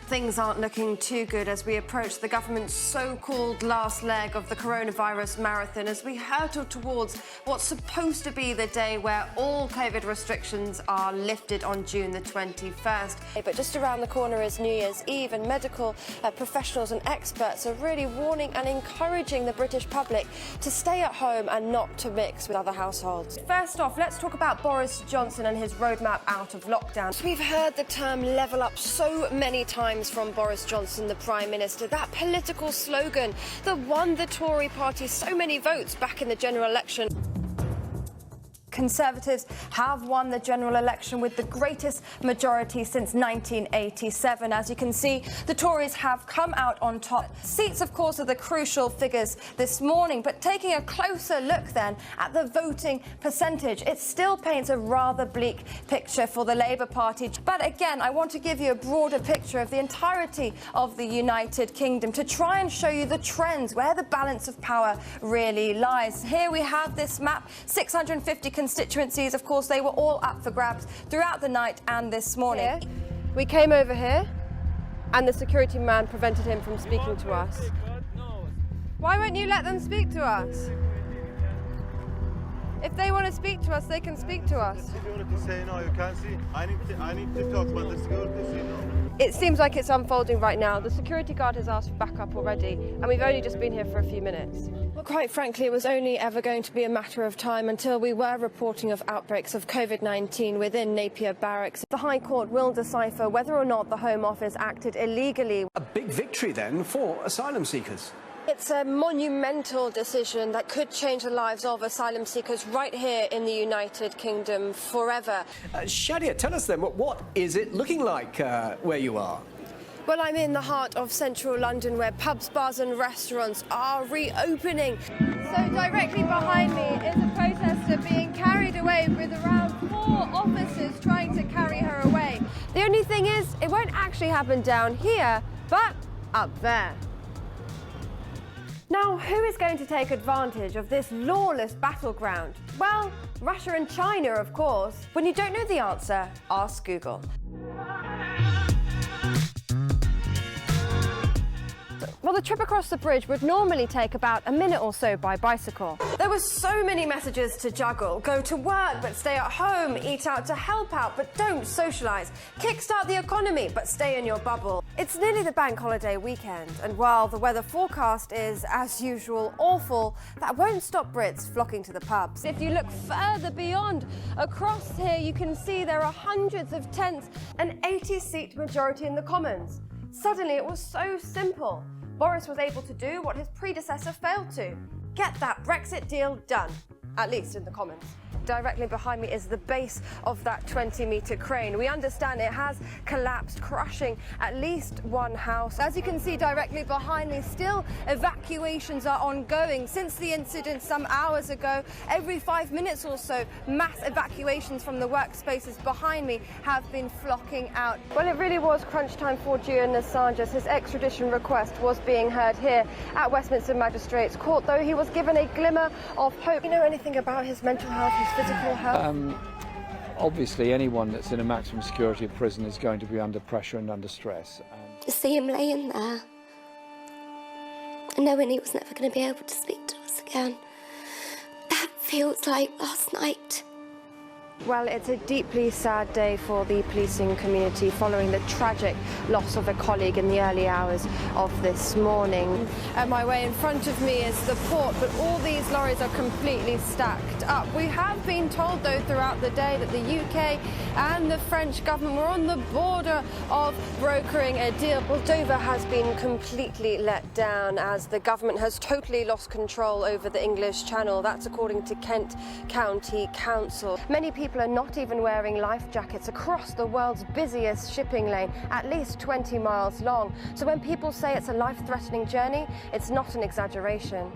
Things aren't looking too good as we approach the government's so-called last leg of the coronavirus marathon as we hurtle towards what's supposed to be the day where all COVID restrictions are lifted on June the 21st. But just around the corner is New Year's Eve, and medical professionals and experts are really warning and encouraging the British public to stay at home and not to mix with other households. First off, let's talk about Boris Johnson and his roadmap out of lockdown. We've heard the term level up so many times from Boris Johnson, the Prime Minister. That political slogan that won the Tory party so many votes back in the general election. Conservatives have won the general election with the greatest majority since 1987. As you can see, the Tories have come out on top. Seats, of course, are the crucial figures this morning, but taking a closer look then at the voting percentage, it still paints a rather bleak picture for the Labour Party. But again, I want to give you a broader picture of the entirety of the United Kingdom to try and show you the trends, where the balance of power really lies. Here we have this map, 650 constituencies. Of course, they were all up for grabs throughout the night and this morning. We came over here and the security man prevented him from speaking to us. Why won't you let them speak to us? If they want to speak to us, they can speak to us. If you wanted to say no, you can't see. I need to talk about the security, see no. It seems like it's unfolding right now. The security guard has asked for backup already, and we've only just been here for a few minutes. Well, quite frankly, it was only ever going to be a matter of time until we were reporting of outbreaks of COVID-19 within Napier Barracks. The High Court will decipher whether or not the Home Office acted illegally. A big victory then for asylum seekers. It's a monumental decision that could change the lives of asylum seekers right here in the United Kingdom forever. Shadia, tell us then, what is it looking like where you are? Well, I'm in the heart of central London where pubs, bars and restaurants are reopening. So directly behind me is a protester being carried away with around 4 officers trying to carry her away. The only thing is, it won't actually happen down here, but up there. Now, who is going to take advantage of this lawless battleground? Well, Russia and China, of course. When you don't know the answer, ask Google. Well, the trip across the bridge would normally take about a minute or so by bicycle. There were so many messages to juggle. Go to work, but stay at home. Eat out to help out, but don't socialise. Kickstart the economy, but stay in your bubble. It's nearly the bank holiday weekend, and while the weather forecast is, as usual, awful, that won't stop Brits flocking to the pubs. If you look further beyond, across here, you can see there are hundreds of tents, an 80-seat majority in the Commons. Suddenly, it was so simple. Boris was able to do what his predecessor failed to: get that Brexit deal done, at least in the Commons. Directly behind me is the base of that 20-metre crane. We understand it has collapsed, crushing at least one house. As you can see directly behind me, still evacuations are ongoing. Since the incident some hours ago, every 5 minutes or so, mass evacuations from the workspaces behind me have been flocking out. Well, it really was crunch time for Julian Assange as his extradition request was being heard here at Westminster Magistrates Court, though he was given a glimmer of hope. Do you know anything about his mental health, his physical health? Obviously, anyone that's in a maximum security prison is going to be under pressure and under stress. To see him laying there, and knowing he was never going to be able to speak to us again, that feels like last night. Well, it's a deeply sad day for the policing community following the tragic loss of a colleague in the early hours of this morning. At my way in front of me is the port, but all these lorries are completely stacked up. We have been told, though, throughout the day that the UK and the French government were on the border of brokering a deal. Well, Dover has been completely let down as the government has totally lost control over the English Channel. That's according to Kent County Council. Many people are not even wearing life jackets across the world's busiest shipping lane, at least 20 miles long. So when people say it's a life-threatening journey, it's not an exaggeration.